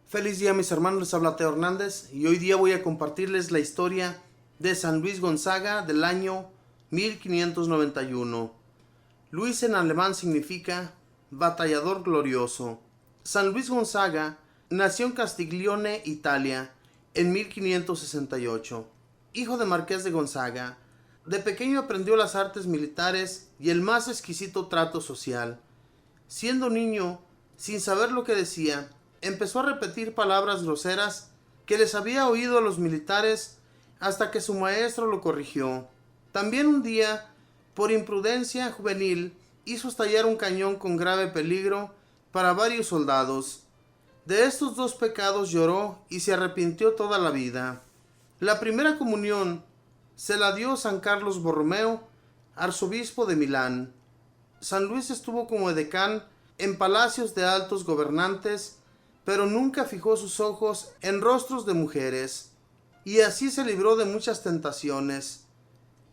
Feliz día mis hermanos, les habla Teo Hernández y hoy día voy a compartirles la historia de San Luis Gonzaga del año 1591. Luis en alemán significa batallador glorioso. San Luis Gonzaga nació en Castiglione, Italia, en 1568. Hijo de Marqués de Gonzaga, de pequeño aprendió las artes militares y el más exquisito trato social. Siendo niño, sin saber lo que decía, empezó a repetir palabras groseras que les había oído a los militares hasta que su maestro lo corrigió. También un día, por imprudencia juvenil, hizo estallar un cañón con grave peligro para varios soldados. De estos dos pecados lloró y se arrepintió toda la vida. La primera comunión se la dio San Carlos Borromeo, arzobispo de Milán. San Luis estuvo como edecán en palacios de altos gobernantes, pero nunca fijó sus ojos en rostros de mujeres, y así se libró de muchas tentaciones.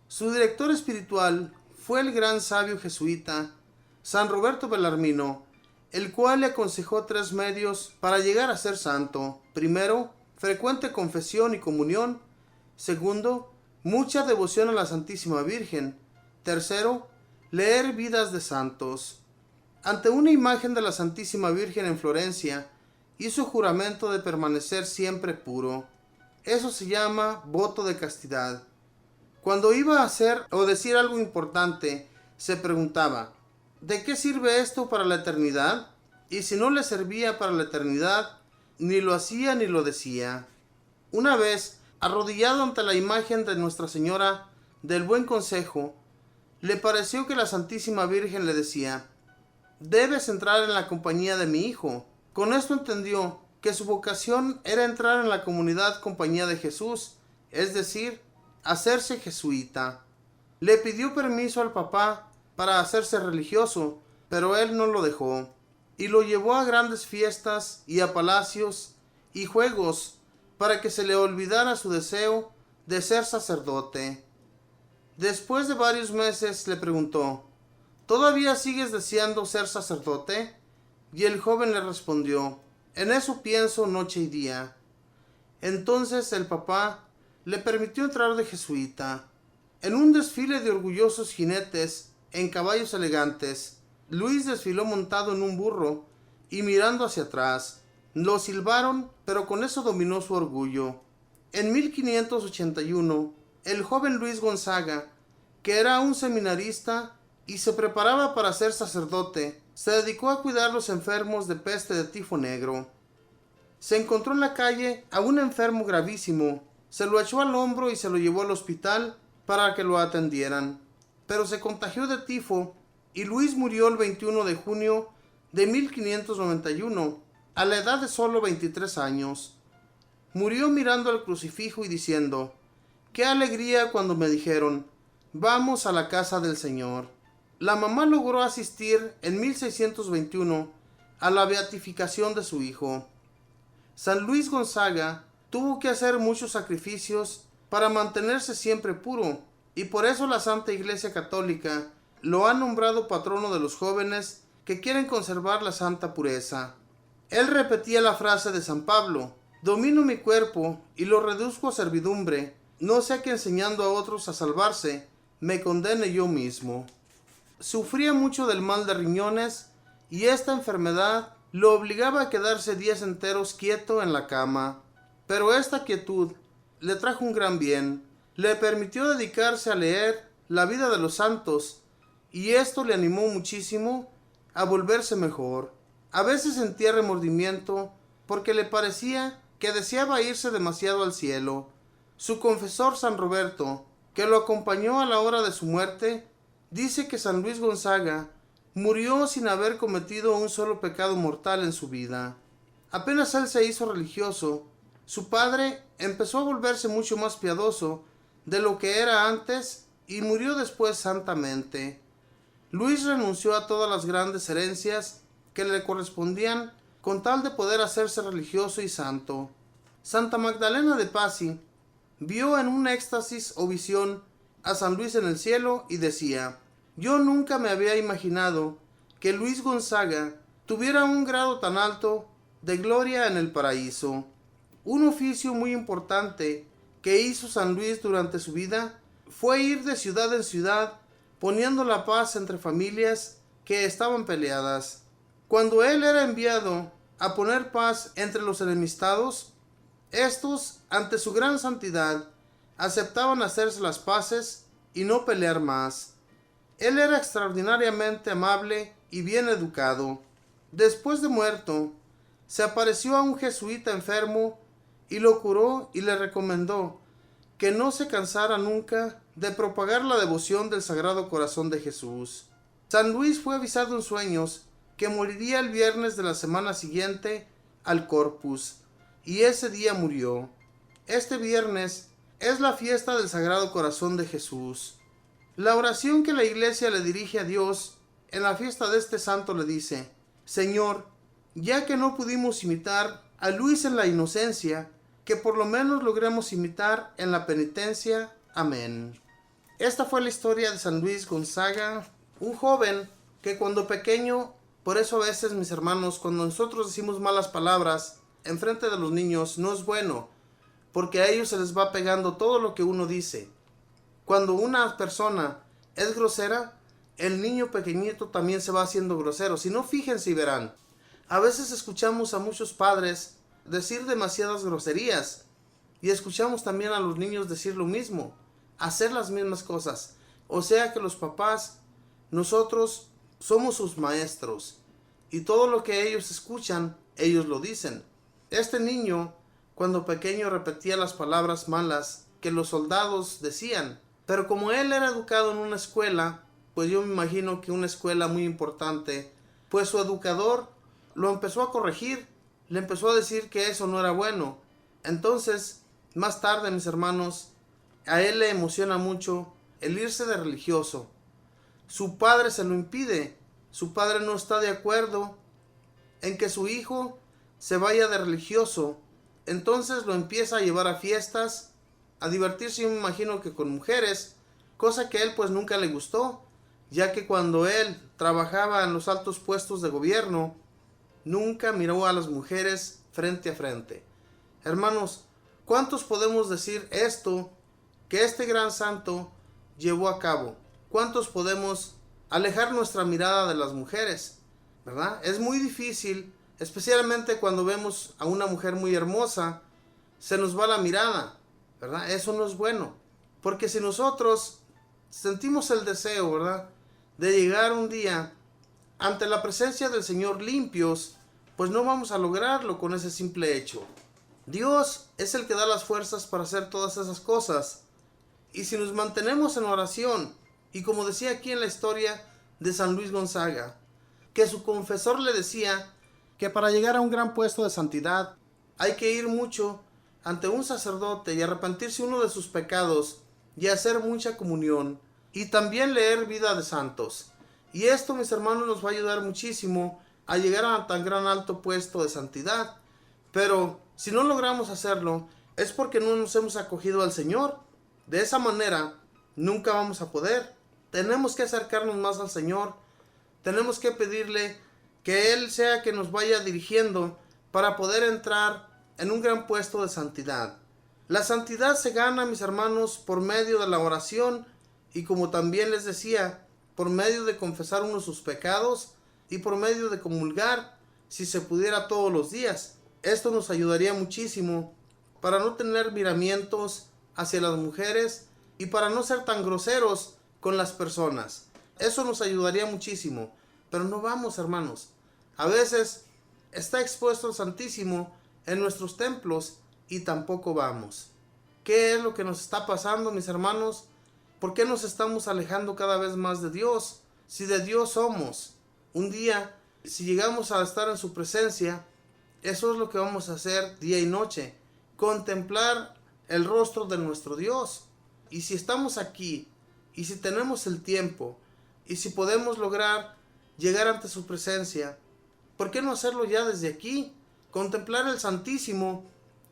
Su director espiritual fue el gran sabio jesuita San Roberto Bellarmino, el cual le aconsejó 3 medios para llegar a ser santo. Primero, frecuente confesión y comunión. Segundo, mucha devoción a la Santísima Virgen. Tercero, leer vidas de santos. Ante una imagen de la Santísima Virgen en Florencia, hizo juramento de permanecer siempre puro. Eso se llama voto de castidad. Cuando iba a hacer o decir algo importante, se preguntaba, ¿de qué sirve esto para la eternidad? Y si no le servía para la eternidad, ni lo hacía ni lo decía. Una vez, arrodillado ante la imagen de Nuestra Señora del Buen Consejo, le pareció que la Santísima Virgen le decía, debes entrar en la compañía de mi hijo. Con esto entendió que su vocación era entrar en la comunidad compañía de Jesús, es decir, hacerse jesuita. Le pidió permiso al papá para hacerse religioso, pero él no lo dejó, y lo llevó a grandes fiestas y a palacios y juegos para que se le olvidara su deseo de ser sacerdote. Después de varios meses le preguntó, ¿todavía sigues deseando ser sacerdote? Y el joven le respondió, en eso pienso noche y día. Entonces el papá le permitió entrar de jesuita. En un desfile de orgullosos jinetes en caballos elegantes, Luis desfiló montado en un burro y mirando hacia atrás. Lo silbaron, pero con eso dominó su orgullo. En 1581, el joven Luis Gonzaga, que era un seminarista y se preparaba para ser sacerdote, se dedicó a cuidar a los enfermos de peste de tifo negro. Se encontró en la calle a un enfermo gravísimo, se lo echó al hombro y se lo llevó al hospital para que lo atendieran. Pero se contagió de tifo y Luis murió el 21 de junio de 1591, a la edad de solo 23 años. Murió mirando al crucifijo y diciendo, ¡qué alegría cuando me dijeron, vamos a la casa del Señor! La mamá logró asistir en 1621 a la beatificación de su hijo. San Luis Gonzaga tuvo que hacer muchos sacrificios para mantenerse siempre puro, y por eso la Santa Iglesia Católica lo ha nombrado patrono de los jóvenes que quieren conservar la santa pureza. Él repetía la frase de San Pablo, domino mi cuerpo y lo reduzco a servidumbre, no sea que enseñando a otros a salvarse, me condene yo mismo. Sufría mucho del mal de riñones y esta enfermedad lo obligaba a quedarse días enteros quieto en la cama. Pero esta quietud le trajo un gran bien. Le permitió dedicarse a leer la vida de los santos y esto le animó muchísimo a volverse mejor. A veces sentía remordimiento porque le parecía que deseaba irse demasiado al cielo. Su confesor San Roberto, que lo acompañó a la hora de su muerte, dice que San Luis Gonzaga murió sin haber cometido un solo pecado mortal en su vida. Apenas él se hizo religioso, su padre empezó a volverse mucho más piadoso de lo que era antes y murió después santamente. Luis renunció a todas las grandes herencias que le correspondían con tal de poder hacerse religioso y santo. Santa Magdalena de Pazzi vio en un éxtasis o visión a San Luis en el cielo y decía, yo nunca me había imaginado que Luis Gonzaga tuviera un grado tan alto de gloria en el paraíso. Un oficio muy importante que hizo San Luis durante su vida fue ir de ciudad en ciudad poniendo la paz entre familias que estaban peleadas. Cuando él era enviado a poner paz entre los enemistados, estos, ante su gran santidad, aceptaban hacerse las paces y no pelear más. Él era extraordinariamente amable y bien educado. Después de muerto, se apareció a un jesuita enfermo y lo curó y le recomendó que no se cansara nunca de propagar la devoción del Sagrado Corazón de Jesús. San Luis fue avisado en sueños que moriría el viernes de la semana siguiente al Corpus, y ese día murió. Este viernes es la fiesta del Sagrado Corazón de Jesús. La oración que la Iglesia le dirige a Dios en la fiesta de este santo le dice: Señor, ya que no pudimos imitar a Luis en la inocencia, que por lo menos logremos imitar en la penitencia. Amén. Esta fue la historia de San Luis Gonzaga, un joven que cuando pequeño, por eso a veces, mis hermanos, cuando nosotros decimos malas palabras en frente de los niños, no es bueno, porque a ellos se les va pegando todo lo que uno dice. Cuando una persona es grosera, el niño pequeñito también se va haciendo grosero. Si no, fíjense y verán. A veces escuchamos a muchos padres decir demasiadas groserías y escuchamos también a los niños decir lo mismo, hacer las mismas cosas. O sea que los papás, nosotros somos sus maestros y todo lo que ellos escuchan, ellos lo dicen. Este niño, cuando pequeño, repetía las palabras malas que los soldados decían, pero como él era educado en una escuela, pues yo me imagino que una escuela muy importante, pues su educador lo empezó a corregir, le empezó a decir que eso no era bueno. Entonces, más tarde, mis hermanos, a él le emociona mucho el irse de religioso. Su padre se lo impide, su padre no está de acuerdo en que su hijo se vaya de religioso. Entonces lo empieza a llevar a fiestas, a divertirse, yo me imagino que con mujeres, cosa que a él pues nunca le gustó, ya que cuando él trabajaba en los altos puestos de gobierno, nunca miró a las mujeres frente a frente. Hermanos, ¿cuántos podemos decir esto que este gran santo llevó a cabo? ¿Cuántos podemos alejar nuestra mirada de las mujeres? ¿Verdad? Es muy difícil, especialmente cuando vemos a una mujer muy hermosa, se nos va la mirada, ¿verdad? Eso no es bueno, porque si nosotros sentimos el deseo, ¿verdad?, de llegar un día ante la presencia del Señor limpios, pues no vamos a lograrlo con ese simple hecho. Dios es el que da las fuerzas para hacer todas esas cosas. Y si nos mantenemos en oración, y como decía aquí en la historia de San Luis Gonzaga, que su confesor le decía que para llegar a un gran puesto de santidad hay que ir mucho ante un sacerdote y arrepentirse uno de sus pecados y hacer mucha comunión y también leer vida de santos. Y esto, mis hermanos, nos va a ayudar muchísimo a llegar a tan gran alto puesto de santidad. Pero si no logramos hacerlo, es porque no nos hemos acogido al Señor. De esa manera, nunca vamos a poder. Tenemos que acercarnos más al Señor. Tenemos que pedirle que Él sea que nos vaya dirigiendo para poder entrar en un gran puesto de santidad. La santidad se gana, mis hermanos, por medio de la oración y, como también les decía, por medio de confesar uno sus pecados y por medio de comulgar, si se pudiera, todos los días. Esto nos ayudaría muchísimo para no tener miramientos hacia las mujeres y para no ser tan groseros con las personas. Eso nos ayudaría muchísimo. Pero no vamos, hermanos. A veces está expuesto el Santísimo en nuestros templos y tampoco vamos. ¿Qué es lo que nos está pasando, mis hermanos? ¿Por qué nos estamos alejando cada vez más de Dios? Si de Dios somos. Un día, si llegamos a estar en su presencia, eso es lo que vamos a hacer día y noche. Contemplar el rostro de nuestro Dios. Y si estamos aquí, y si tenemos el tiempo, y si podemos lograr llegar ante su presencia, ¿por qué no hacerlo ya desde aquí? Contemplar el Santísimo,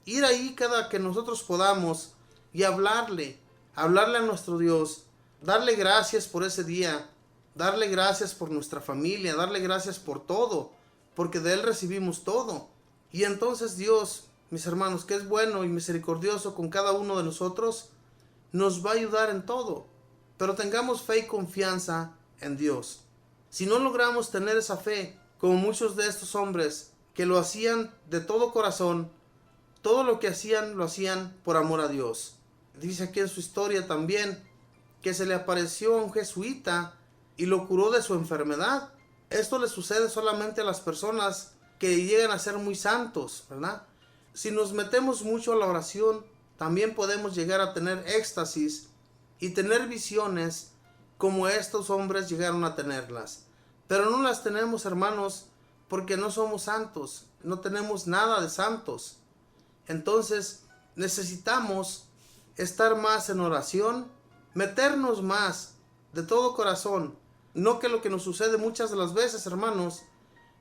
ir ahí cada que nosotros podamos y hablarle a nuestro Dios, darle gracias por ese día, darle gracias por nuestra familia, darle gracias por todo, porque de Él recibimos todo. Y entonces Dios, mis hermanos, que es bueno y misericordioso con cada uno de nosotros, nos va a ayudar en todo. Pero tengamos fe y confianza en Dios. Si no logramos tener esa fe, como muchos de estos hombres que lo hacían de todo corazón, todo lo que hacían lo hacían por amor a Dios. Dice aquí en su historia también que se le apareció a un jesuita y lo curó de su enfermedad. Esto le sucede solamente a las personas que llegan a ser muy santos, ¿verdad? Si nos metemos mucho a la oración, también podemos llegar a tener éxtasis y tener visiones como estos hombres llegaron a tenerlas. Pero no las tenemos, hermanos, porque no somos santos, no tenemos nada de santos. Entonces necesitamos estar más en oración, meternos más de todo corazón. No que lo que nos sucede muchas de las veces, hermanos,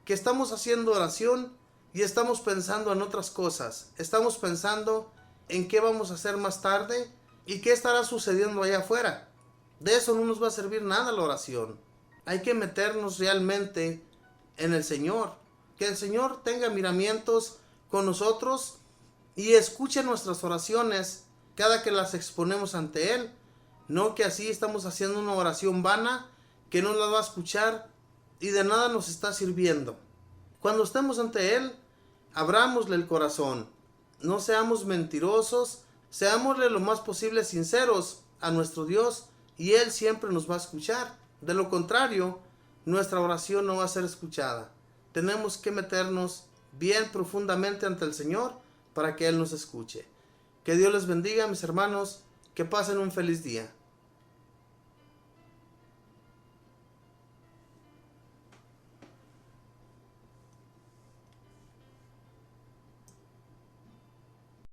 que estamos haciendo oración y estamos pensando en otras cosas. Estamos pensando en qué vamos a hacer más tarde y qué estará sucediendo allá afuera. De eso no nos va a servir nada la oración. Hay que meternos realmente en el Señor. Que el Señor tenga miramientos con nosotros y escuche nuestras oraciones cada que las exponemos ante Él. No que así estamos haciendo una oración vana que no la va a escuchar y de nada nos está sirviendo. Cuando estemos ante Él, abrámosle el corazón. No seamos mentirosos, seámosle lo más posible sinceros a nuestro Dios y Él siempre nos va a escuchar. De lo contrario, nuestra oración no va a ser escuchada. Tenemos que meternos bien profundamente ante el Señor para que Él nos escuche. Que Dios les bendiga, mis hermanos, que pasen un feliz día.